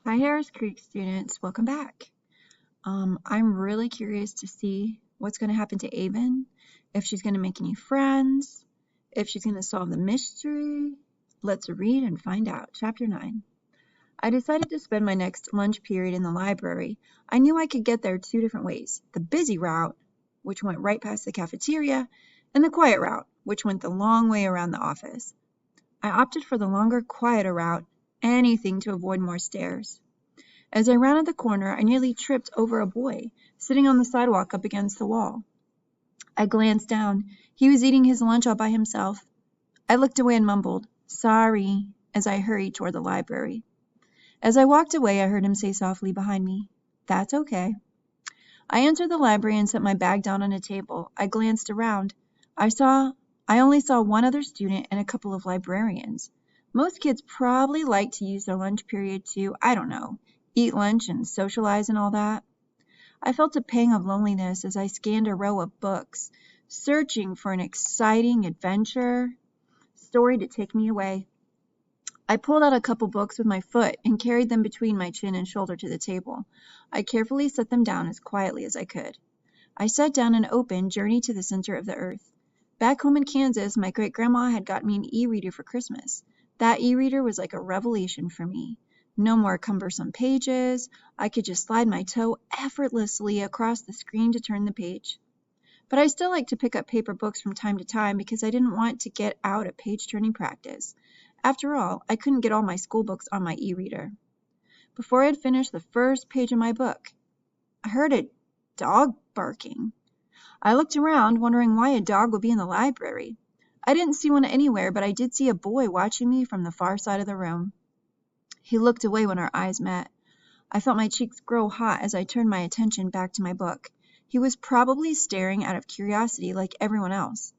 Hi, Harris Creek students. Welcome back. I'm really curious to see what's going to happen to Avon, if she's going to make any friends, if she's going to solve the mystery. Let's read and find out. Chapter 9. I decided to spend my next lunch period in the library. I knew I could get there two different ways. The busy route, which went right past the cafeteria, and the quiet route, which went the long way around the office. I opted for the longer, quieter route, anything to avoid more stairs. As I rounded the corner, I nearly tripped over a boy sitting on the sidewalk up against the wall. I glanced down. He was eating his lunch all by himself. I looked away and mumbled, "Sorry," as I hurried toward the library. As I walked away, I heard him say softly behind me, "That's okay." I entered the library and set my bag down on a table. I glanced around. I only saw one other student and a couple of librarians. Most kids probably like to use their lunch period to, I don't know, eat lunch and socialize and all that. I felt a pang of loneliness as I scanned a row of books, searching for an exciting adventure story to take me away. I pulled out a couple books with my foot and carried them between my chin and shoulder to the table. I carefully set them down as quietly as I could. I sat down and opened Journey to the Center of the Earth. Back home in Kansas, my great-grandma had got me an e-reader for Christmas. That e-reader was like a revelation for me. No more cumbersome pages. I could just slide my toe effortlessly across the screen to turn the page. But I still like to pick up paper books from time to time because I didn't want to get out of page-turning practice. After all, I couldn't get all my school books on my e-reader. Before I had finished the first page of my book, I heard a dog barking. I looked around, wondering why a dog would be in the library. I didn't see one anywhere, but I did see a boy watching me from the far side of the room. He looked away when our eyes met. I felt my cheeks grow hot as I turned my attention back to my book. He was probably staring out of curiosity like everyone else.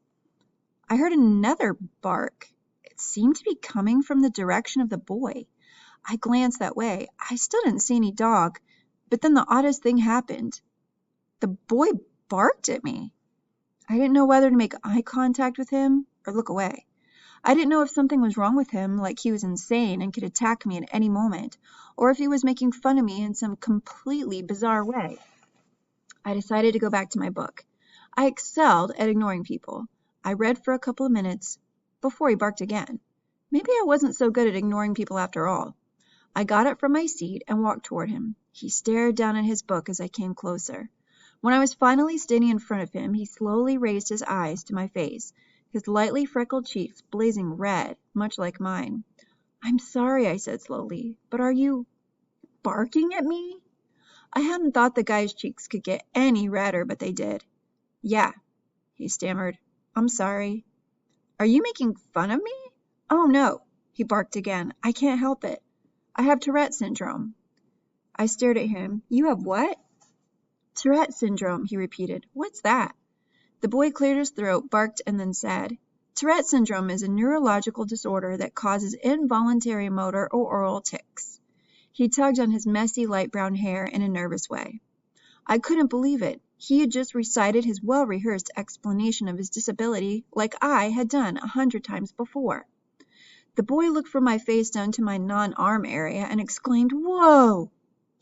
I heard another bark. It seemed to be coming from the direction of the boy. I glanced that way. I still didn't see any dog, but then the oddest thing happened. The boy barked at me. I didn't know whether to make eye contact with him or look away. I didn't know if something was wrong with him, like he was insane and could attack me at any moment, or if he was making fun of me in some completely bizarre way. I decided to go back to my book. I excelled at ignoring people. I read for a couple of minutes before he barked again. Maybe I wasn't so good at ignoring people after all. I got up from my seat and walked toward him. He stared down at his book as I came closer. When I was finally standing in front of him, he slowly raised his eyes to my face, his lightly freckled cheeks blazing red, much like mine. "I'm sorry," I said slowly, "but are you barking at me?" I hadn't thought the guy's cheeks could get any redder, but they did. "Yeah," he stammered. "I'm sorry." "Are you making fun of me?" "Oh, no," he barked again. "I can't help it. I have Tourette syndrome." I stared at him. "You have what?" "Tourette syndrome," he repeated. "What's that?" The boy cleared his throat, barked, and then said, "Tourette syndrome is a neurological disorder that causes involuntary motor or oral tics." He tugged on his messy light brown hair in a nervous way. I couldn't believe it. He had just recited his well-rehearsed explanation of his disability like I had done 100 times before. The boy looked from my face down to my non-arm area and exclaimed, "Whoa!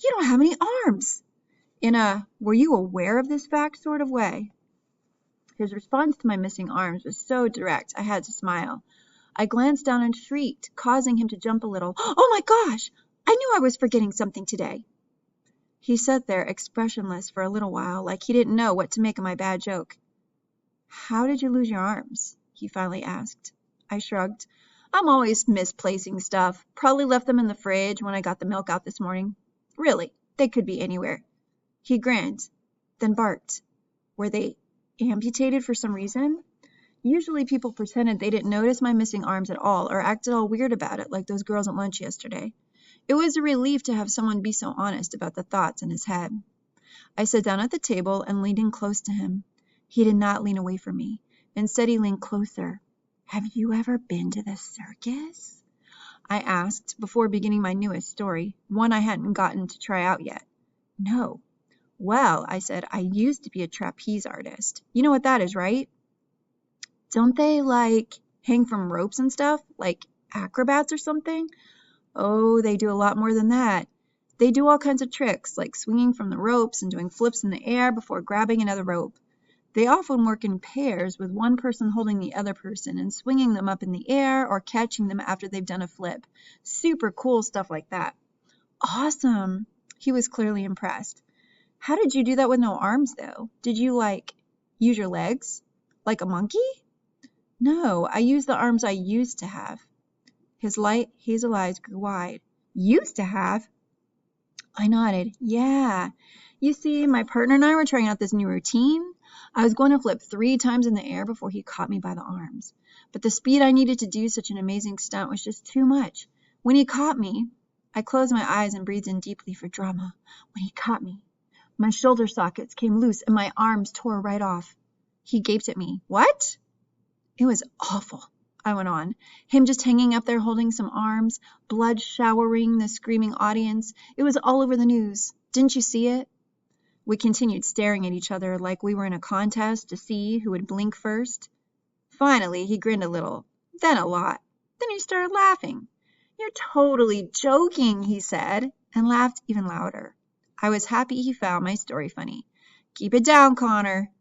You don't have any arms!" In a "were you aware of this fact" sort of way. His response to my missing arms was so direct I had to smile. I glanced down and shrieked, causing him to jump a little. "Oh my gosh! I knew I was forgetting something today." He sat there expressionless for a little while, like he didn't know what to make of my bad joke. "How did you lose your arms?" he finally asked. I shrugged. "I'm always misplacing stuff. Probably left them in the fridge when I got the milk out this morning. Really, they could be anywhere." He grinned, then barked. "Were they amputated for some reason?" Usually people pretended they didn't notice my missing arms at all or acted all weird about it like those girls at lunch yesterday. It was a relief to have someone be so honest about the thoughts in his head. I sat down at the table and leaned in close to him. He did not lean away from me. Instead, he leaned closer. "Have you ever been to the circus?" I asked before beginning my newest story, one I hadn't gotten to try out yet. "No." "Well," I said, "I used to be a trapeze artist. You know what that is, right?" "Don't they, like, hang from ropes and stuff? Like acrobats or something?" "Oh, they do a lot more than that. They do all kinds of tricks, like swinging from the ropes and doing flips in the air before grabbing another rope. They often work in pairs with one person holding the other person and swinging them up in the air or catching them after they've done a flip. Super cool stuff like that. Awesome. He was clearly impressed. How did you do that with no arms, though? Did you, use your legs? Like a monkey? No, I used the arms I used to have. His light hazel eyes grew wide. Used to have? I nodded. Yeah. You see, my partner and I were trying out this new routine. I was going to flip 3 times in the air before he caught me by the arms. But the speed I needed to do such an amazing stunt was just too much. When he caught me, I closed my eyes and breathed in deeply for drama. When he caught me, my shoulder sockets came loose and my arms tore right off. He gaped at me. What? It was awful, I went on. Him just hanging up there holding some arms, blood showering the screaming audience. It was all over the news. Didn't you see it? We continued staring at each other like we were in a contest to see who would blink first. Finally, he grinned a little, then a lot. Then he started laughing. You're totally joking, he said, and laughed even louder. I was happy he found my story funny. Keep it down, Connor,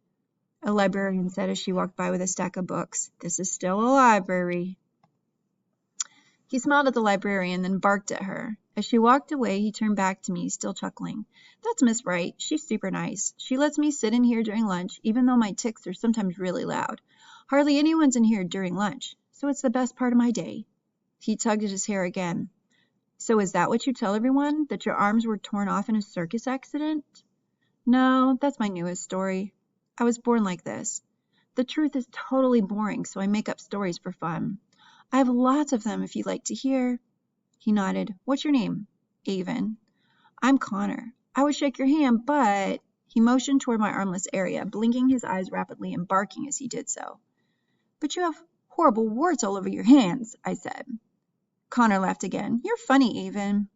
a librarian said as she walked by with a stack of books. This is still a library. He smiled at the librarian, then barked at her. As she walked away, he turned back to me, still chuckling. That's Miss Wright. She's super nice. She lets me sit in here during lunch, even though my tics are sometimes really loud. Hardly anyone's in here during lunch, so it's the best part of my day. He tugged at his hair again. So is that what you tell everyone, that your arms were torn off in a circus accident? No, that's my newest story. I was born like this. The truth is totally boring, so I make up stories for fun. I have lots of them if you'd like to hear. He nodded. What's your name? Avon. I'm Connor. I would shake your hand, but... He motioned toward my armless area, blinking his eyes rapidly and barking as he did so. But you have horrible warts all over your hands, I said. Connor laughed again. You're funny, Avon.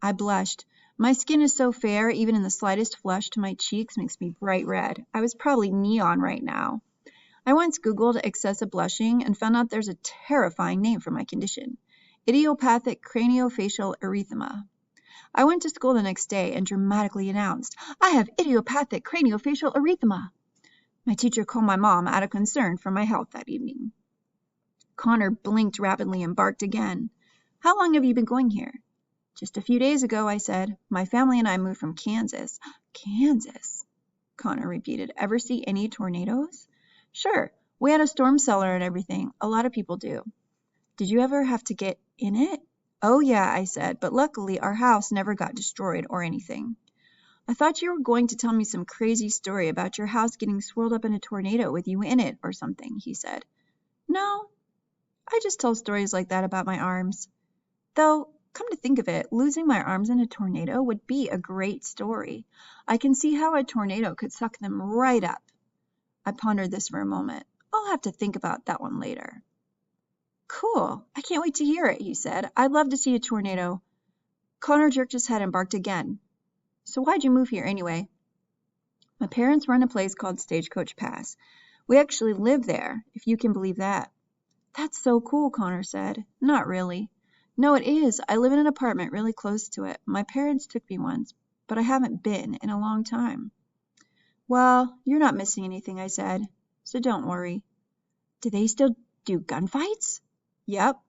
I blushed. My skin is so fair, even in the slightest flush to my cheeks makes me bright red. I was probably neon right now. I once Googled excessive blushing and found out there's a terrifying name for my condition. Idiopathic craniofacial erythema. I went to school the next day and dramatically announced, I have idiopathic craniofacial erythema. My teacher called my mom out of concern for my health that evening. Connor blinked rapidly and barked again. How long have you been going here? Just a few days ago, I said. My family and I moved from Kansas. Kansas, Connor repeated. Ever see any tornadoes? Sure. We had a storm cellar and everything. A lot of people do. Did you ever have to get in it? Oh, yeah, I said, but luckily our house never got destroyed or anything. I thought you were going to tell me some crazy story about your house getting swirled up in a tornado with you in it or something, he said. No, I just tell stories like that about my arms. Though, come to think of it, losing my arms in a tornado would be a great story. I can see how a tornado could suck them right up. I pondered this for a moment. I'll have to think about that one later. Cool. I can't wait to hear it, he said. I'd love to see a tornado. Connor jerked his head and barked again. So why'd you move here anyway? My parents run a place called Stagecoach Pass. We actually live there, if you can believe that. That's so cool, Connor said. Not really. No, it is. I live in an apartment really close to it. My parents took me once, but I haven't been in a long time. Well, you're not missing anything, I said, so don't worry. Do they still do gunfights? Yep.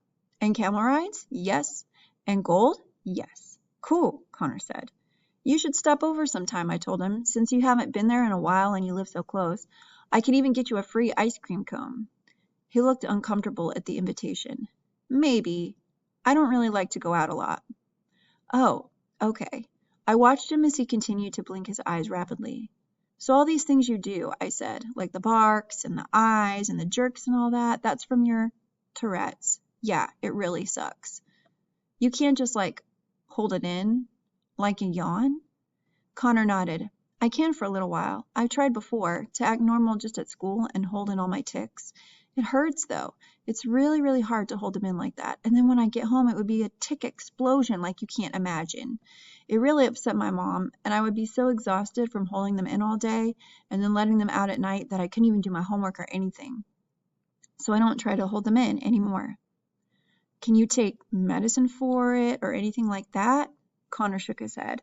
And camel rides? Yes. And gold? Yes. Cool, Connor said. You should stop over sometime, I told him, since you haven't been there in a while and you live so close. I could even get you a free ice cream cone. He looked uncomfortable at the invitation. Maybe. I don't really like to go out a lot. Oh, okay. I watched him as he continued to blink his eyes rapidly. So all these things you do, I said, like the barks and the eyes and the jerks and all that, that's from your Tourette's. Yeah, it really sucks. You can't just hold it in, like a yawn? Connor nodded. I can for a little while. I've tried before to act normal just at school and hold in all my tics. It hurts though. It's really, really hard to hold them in like that. And then when I get home, it would be a tic explosion like you can't imagine. It really upset my mom, and I would be so exhausted from holding them in all day and then letting them out at night that I couldn't even do my homework or anything. So I don't try to hold them in anymore. Can you take medicine for it or anything like that? Connor shook his head.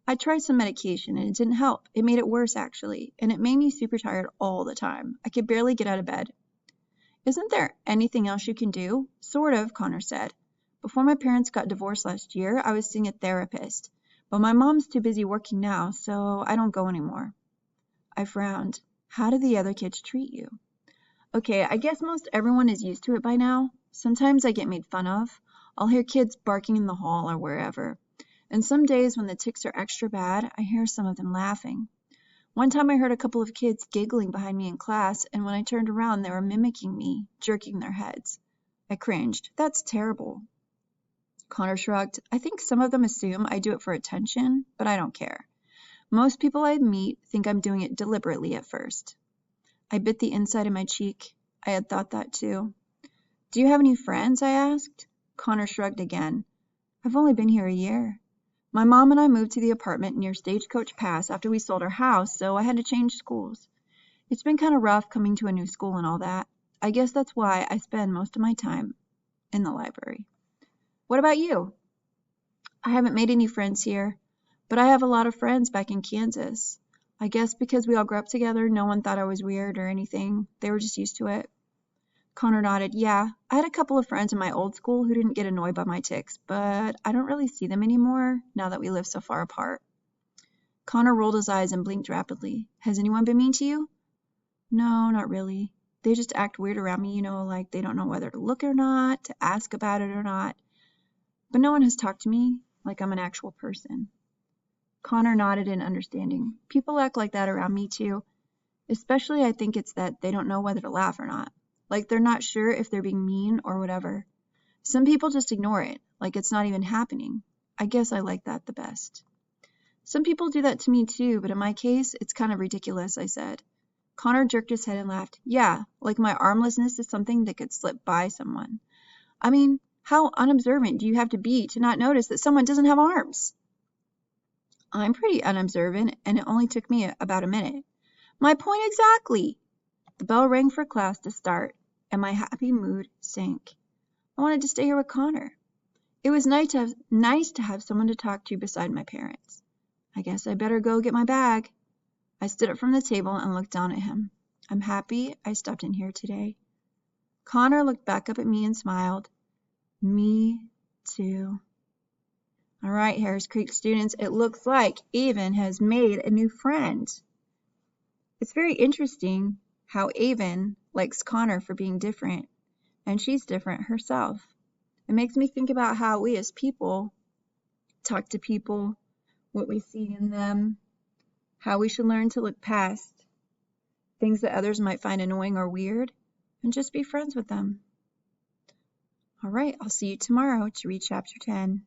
I tried some medication and it didn't help. It made it worse, actually, and it made me super tired all the time. I could barely get out of bed. Isn't there anything else you can do? Sort of, Connor said. Before my parents got divorced last year, I was seeing a therapist. But my mom's too busy working now, so I don't go anymore. I frowned. How do the other kids treat you? Okay, I guess most everyone is used to it by now. Sometimes I get made fun of. I'll hear kids barking in the hall or wherever. And some days when the tics are extra bad, I hear some of them laughing. One time I heard a couple of kids giggling behind me in class, and when I turned around, they were mimicking me, jerking their heads. I cringed. That's terrible. Connor shrugged. I think some of them assume I do it for attention, but I don't care. Most people I meet think I'm doing it deliberately at first. I bit the inside of my cheek. I had thought that too. Do you have any friends? I asked. Connor shrugged again. I've only been here a year. My mom and I moved to the apartment near Stagecoach Pass after we sold our house, so I had to change schools. It's been kind of rough coming to a new school and all that. I guess that's why I spend most of my time in the library. What about you? I haven't made any friends here, but I have a lot of friends back in Kansas. I guess because we all grew up together, no one thought I was weird or anything. They were just used to it. Connor nodded. Yeah, I had a couple of friends in my old school who didn't get annoyed by my tics, but I don't really see them anymore now that we live so far apart. Connor rolled his eyes and blinked rapidly. Has anyone been mean to you? No, not really. They just act weird around me, like they don't know whether to look or not, to ask about it or not. But no one has talked to me like I'm an actual person. Connor nodded in understanding. People act like that around me too. Especially I think it's that they don't know whether to laugh or not. Like they're not sure if they're being mean or whatever. Some people just ignore it, like it's not even happening. I guess I like that the best. Some people do that to me too, but in my case, it's kind of ridiculous, I said. Connor jerked his head and laughed. Yeah, like my armlessness is something that could slip by someone. I mean, how unobservant do you have to be to not notice that someone doesn't have arms? I'm pretty unobservant, and it only took me about a minute. My point exactly. The bell rang for class to start, and my happy mood sank. I wanted to stay here with Connor. It was nice to have someone to talk to beside my parents. I guess I better go get my bag. I stood up from the table and looked down at him. I'm happy I stopped in here today. Connor looked back up at me and smiled. Me too. All right, Harris Creek students, it looks like Avon has made a new friend. It's very interesting how Avon likes Connor for being different, and she's different herself. It makes me think about how we as people talk to people, what we see in them, how we should learn to look past things that others might find annoying or weird, and just be friends with them. All right, I'll see you tomorrow to read Chapter 10.